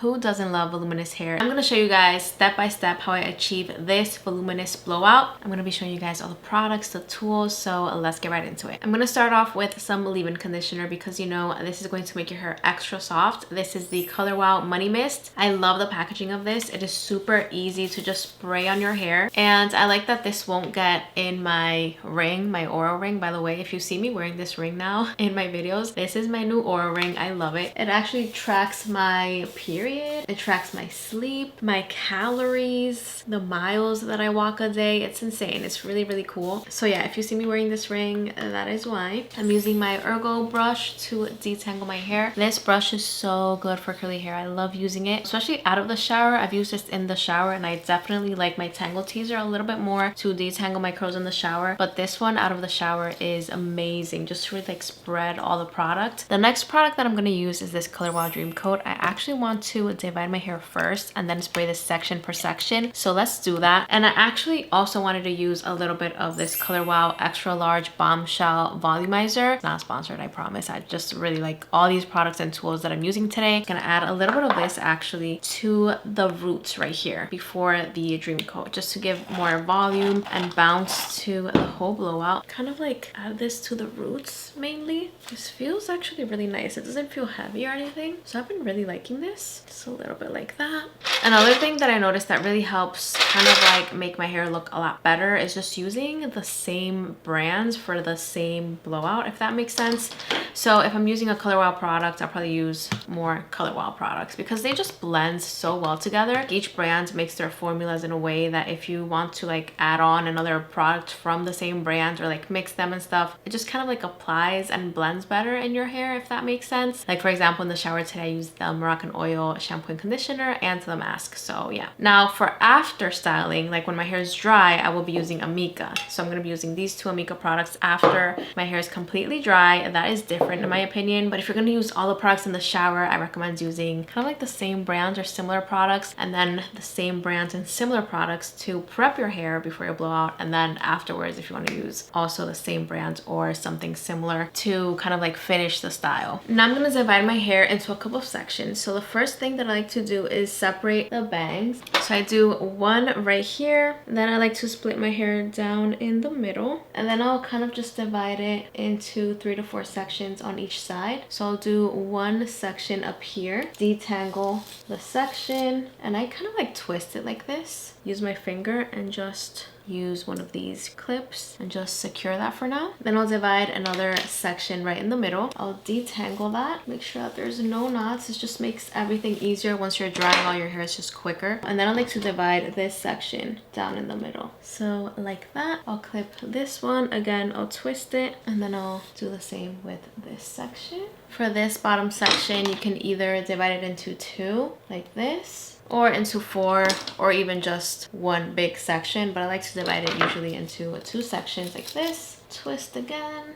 Who doesn't love voluminous hair? I'm gonna show you guys step by step how I achieve this voluminous blowout. I'm gonna be showing you guys all the products, the tools, so let's get right into it. I'm gonna start off with some leave-in conditioner because you know this is going to make your hair extra soft. This is the Color Wow Money Mist. I love the packaging of this. It is super easy to just spray on your hair, and I like that this won't get in my ring, my Aura ring. By the way, if you see me wearing this ring now in my videos, this is my new Aura ring. I love it. It actually tracks my period. It tracks my sleep, my calories, the miles that I walk a day. It's insane. It's really, really cool. So yeah, if you see me wearing this ring, that is why. I'm using my Ergo brush to detangle my hair. This brush is so good for curly hair. I love using it, especially out of the shower. I've used this in the shower, and I definitely like my Tangle Teaser a little bit more to detangle my curls in the shower. But this one out of the shower is amazing, just to really like spread all the product. The next product that I'm going to use is this Color Wow Dream Coat. I actually want to divide my hair first and then spray this section per section, so let's do that. And I actually also wanted to use a little bit of this Color Wow Extra Large Bombshell Volumizer. It's not sponsored, I promise. I just really like all these products and tools that I'm using today. I'm gonna add a little bit of this actually to the roots right here before the Dream Coat, just to give more volume and bounce to the whole blowout. Kind of like add this to the roots mainly. This feels actually really nice. It doesn't feel heavy or anything, so I've been really liking this. Just a little bit like that. Another thing that I noticed that really helps kind of like make my hair look a lot better is just using the same brands for the same blowout, if that makes sense. So if I'm using a Color Wow product, I'll probably use more Color Wow products because they just blend so well together. Each brand makes their formulas in a way that if you want to like add on another product from the same brand or like mix them and stuff, it just kind of like applies and blends better in your hair, if that makes sense. Like for example, in the shower today, I used the Moroccan Oil shampoo and conditioner and the mask. So yeah. Now for after styling, like when my hair is dry, I will be using Amika. So I'm going to be using these two Amika products after my hair is completely dry. That is different in my opinion, but if you're going to use all the products in the shower, I recommend using kind of like the same brands or similar products, and then the same brands and similar products to prep your hair before you blow out, and then afterwards if you want to use also the same brands or something similar to kind of like finish the style. Now I'm going to divide my hair into a couple of sections. So the first thing that I like to do is separate the bangs. So I do one right here, then I like to split my hair down in the middle, and then I'll kind of just divide it into 3 to 4 sections on each side. So I'll do one section up here, detangle the section, and I kind of like twist it like this. Use my finger and just use one of these clips and just secure that for now. Then I'll divide another section right in the middle. I'll detangle that, make sure that there's no knots. It just makes everything easier once you're drying all your hair. It's just quicker. And then I like to divide this section down in the middle. So like that. I'll clip this one. Again, I'll twist it, and then I'll do the same with this section. For this bottom section, you can either divide it into 2 like this, or into 4, or even just one big section, but I like to divide it usually into 2 sections like this. Twist again.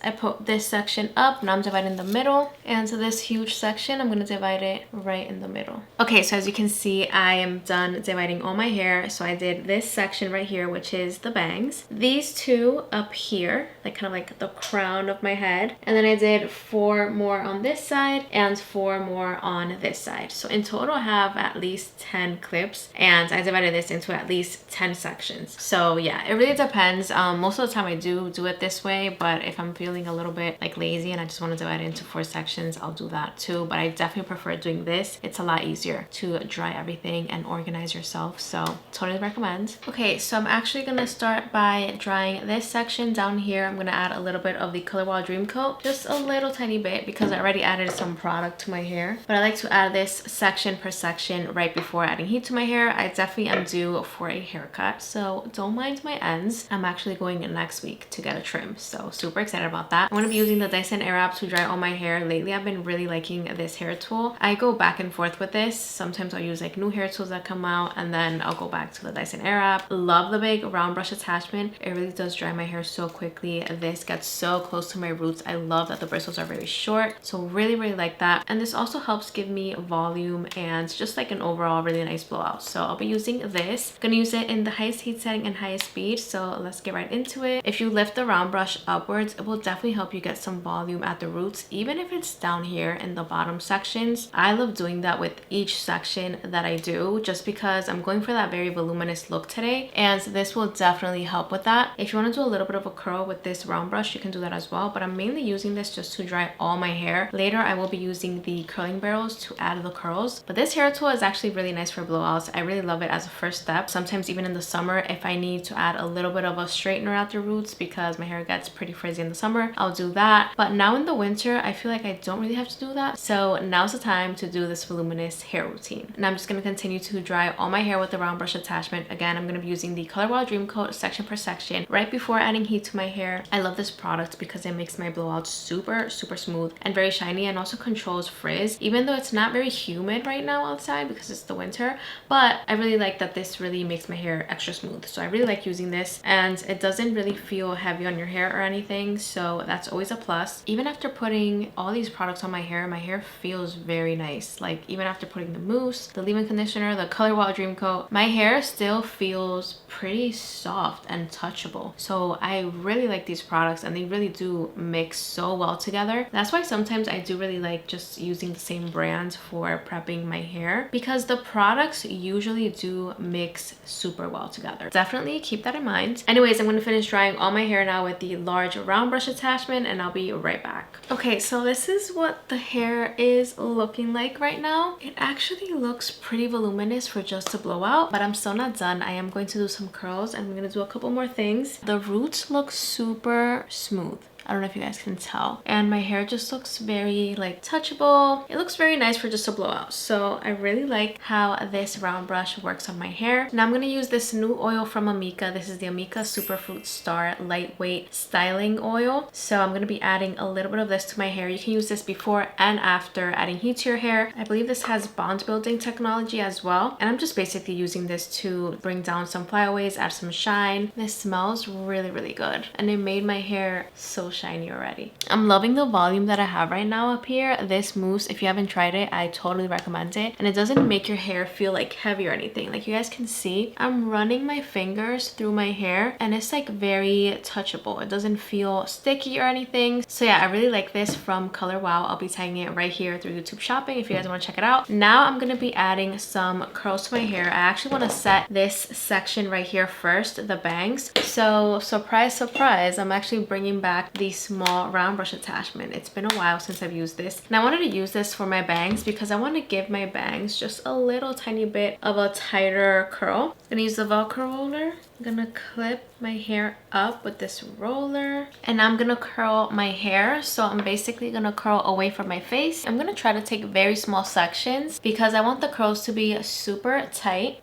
I put this section up, now I'm dividing the middle, and so this huge section, I'm going to divide it right in the middle. Okay, so as you can see, I am done dividing all my hair. So I did this section right here, which is the bangs. These 2 up here, like kind of like the crown of my head. And then I did 4 more on this side and 4 more on this side. So in total, I have at least 10 clips, and I divided this into at least 10 sections. So yeah, it really depends. Most of the time I do it this way, but if I'm feeling a little bit like lazy and I just want to divide it into 4 sections, I'll do that too. But I definitely prefer doing this. It's a lot easier to dry everything and organize yourself, so totally recommend. Okay, so I'm actually gonna start by drying this section down here. I'm gonna add a little bit of the Color Wow Dream Coat, just a little tiny bit because I already added some product to my hair, but I like to add this section per section right before adding heat to my hair. I definitely am due for a haircut, so don't mind my ends. I'm actually going next week to get a trim, so super excited about that. I'm going to be using the DYSON Airwrap to dry all my hair. Lately I've been really liking this hair tool. I go back and forth with this. Sometimes I'll use like new hair tools that come out, and then I'll go back to the DYSON Airwrap. Love the big round brush attachment. It really does dry my hair so quickly. This gets so close to my roots. I love that the bristles are very short, so really like that. And this also helps give me volume and just like an overall really nice blowout. So I'll be using this. I'm gonna use it in the highest heat setting and highest speed, so let's get right into it. If you lift the round brush upwards, it will definitely help you get some volume at the roots, even if it's down here in the bottom sections. I love doing that with each section that I do, just because I'm going for that very voluminous look today, and this will definitely help with that. If you want to do a little bit of a curl with this round brush, you can do that as well, but I'm mainly using this just to dry all my hair. Later I will be using the curling barrels to add the curls, but this hair tool is actually really nice for blowouts. I really love it as a first step. Sometimes even in the summer, if I need to add a little bit of a straightener at the roots because my hair gets pretty frizzy in the summer, I'll do that. But now in the winter, I feel like I don't really have to do that, so now's the time to do this voluminous hair routine. And I'm just going to continue to dry all my hair with the round brush attachment. Again, I'm going to be using the Color Wow Dream Coat section per section right before adding heat to my hair. I love this product because it makes my blowouts super smooth and very shiny, and also controls frizz, even though it's not very humid right now outside because it's the winter. But I really like that this really makes my hair extra smooth, so I really like using this, and it doesn't really feel heavy on your hair or anything, so that's always a plus. Even after putting all these products on my hair feels very nice. Like even after putting the mousse, the leave-in conditioner, the Color Wow Dream Coat, my hair still feels pretty soft and touchable. So I really like these products, and they really do mix so well together. That's why sometimes I do really like just using the same brand for prepping my hair, because the products usually do mix super well together. Definitely keep that in mind. Anyways, I'm going to finish drying all my hair now with the large round brush attachment, and I'll be right back. Okay, so this is what the hair is looking like right now. It actually looks pretty voluminous for just a blowout, but I'm still not done. I am going to do some curls, and I'm going to do a couple more things. The roots look super smooth. I don't know if you guys can tell, and my hair just looks very like touchable. It looks very nice for just a blowout, so I really like how this round brush works on my hair. Now I'm going to use this new oil from Amika. This is the Amika SuperFruit Star Lightweight Styling Oil. So I'm going to be adding a little bit of this to my hair. You can use this before and after adding heat to your hair. I believe this has bond building technology as well, and I'm just basically using this to bring down some flyaways, add some shine. This smells really good, and it made my hair so shiny already. I'm loving the volume that I have right now up here. This mousse, if you haven't tried it, I totally recommend it, and it doesn't make your hair feel like heavy or anything. Like you guys can see, I'm running my fingers through my hair, and it's like very touchable. It doesn't feel sticky or anything. So yeah, I really like this from Color Wow. I'll be tagging it right here through YouTube Shopping if you guys want to check it out. Now I'm gonna be adding some curls to my hair. I actually want to set this section right here first, the bangs. So surprise, I'm actually bringing back the small round brush attachment. It's been a while since I've used this, and I wanted to use this for my bangs because I want to give my bangs just a little tiny bit of a tighter curl. I'm gonna use the Velcro roller. I'm gonna clip my hair up with this roller, and I'm gonna curl my hair. So I'm basically gonna curl away from my face. I'm gonna try to take very small sections because I want the curls to be super tight.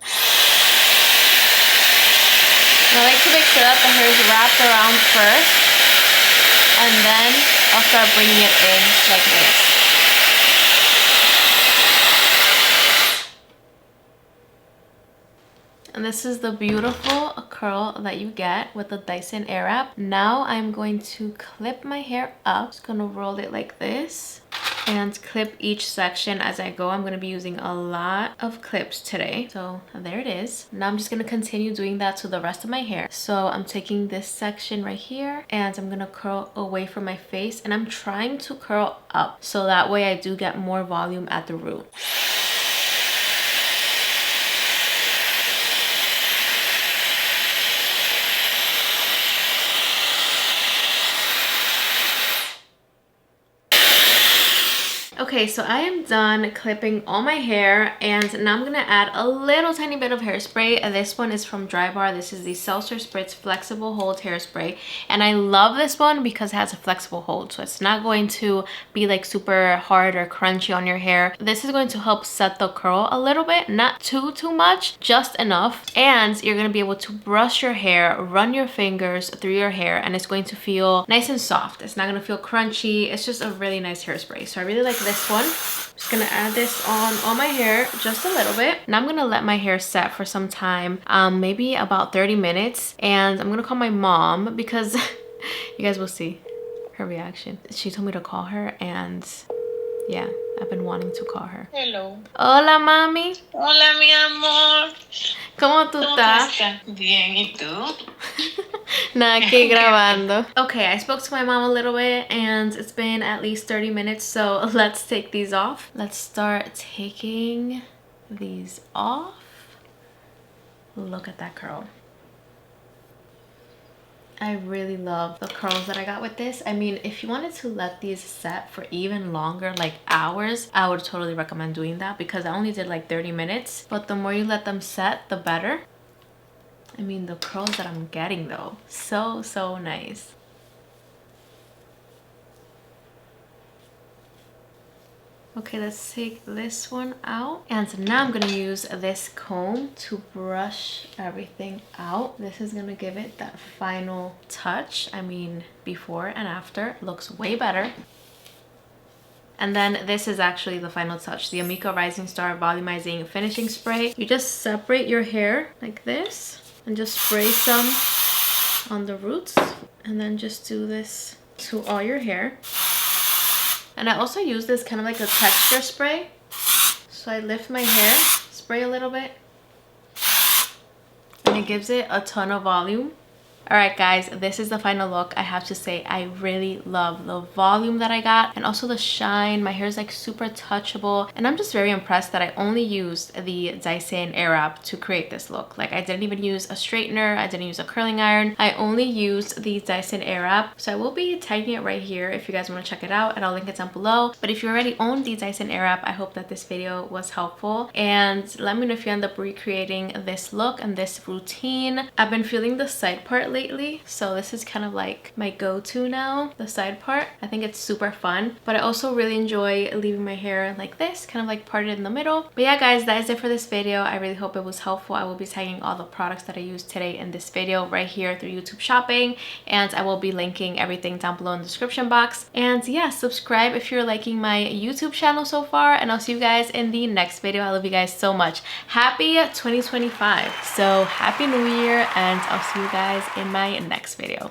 And I like to make sure that the hair is wrapped around first, and then I'll start bringing it in like this. And this is the beautiful curl that you get with the DYSON Airwrap. Now I'm going to clip my hair up. Just gonna roll it like this and clip each section as I go. I'm going to be using a lot of clips today. So there it is. Now I'm just going to continue doing that to the rest of my hair. So I'm taking this section right here and I'm going to curl away from my face, and I'm trying to curl up so that way I do get more volume at the root. Okay, so I am done clipping all my hair, and now I'm gonna add a little tiny bit of hairspray. This one is from Drybar. This is the Seltzer Spritz Flexible Hold Hairspray, and I love this one because it has a flexible hold, so it's not going to be like super hard or crunchy on your hair. This is going to help set the curl a little bit, not too much, just enough, and you're gonna be able to brush your hair, run your fingers through your hair, and it's going to feel nice and soft. It's not gonna feel crunchy. It's just a really nice hairspray, so I really like this one. I'm just gonna add this on my hair just a little bit. Now I'm gonna let my hair set for some time, maybe about 30 minutes, and I'm gonna call my mom because you guys will see her reaction. She told me to call her, and yeah, I've been wanting to call her. Hello. Hola, mami. Hola, mi amor. ¿Cómo tú estás? Bien, ¿y tú? Nada que grabando. Okay, I spoke to my mom a little bit and it's been at least 30 minutes, so let's take these off. Let's start taking these off. Look at that curl. I really love the curls that I got with this. I mean, if you wanted to let these set for even longer, like hours, I would totally recommend doing that because I only did like 30 minutes. But the more you let them set, the better. I mean, the curls that I'm getting though, so nice. Okay, let's take this one out. And so now I'm gonna use this comb to brush everything out. This is gonna give it that final touch. I mean, before and after, looks way better. And then this is actually the final touch, the Amika Rising Star Volumizing Finishing Spray. You just separate your hair like this and just spray some on the roots. And then just do this to all your hair. And I also use this kind of like a texture spray. So I lift my hair, spray a little bit, and it gives it a ton of volume. All right, guys, this is the final look. I have to say, I really love the volume that I got and also the shine. My hair is like super touchable. And I'm just very impressed that I only used the DYSON Airwrap to create this look. Like I didn't even use a straightener. I didn't use a curling iron. I only used the DYSON Airwrap. So I will be tagging it right here if you guys want to check it out, and I'll link it down below. But if you already own the DYSON Airwrap, I hope that this video was helpful. And let me know if you end up recreating this look and this routine. I've been feeling the side part lately, so this is kind of like my go-to now, the side part. I think it's super fun, but I also really enjoy leaving my hair like this, kind of like parted in the middle. But yeah, guys, that is it for this video. I really hope it was helpful. I will be tagging all the products that I used today in this video right here through YouTube Shopping, and I will be linking everything down below in the description box. And yeah, subscribe if you're liking my YouTube channel so far, and I'll see you guys in the next video. I love you guys so much. Happy 2025. So happy new year, and I'll see you guys in my next video.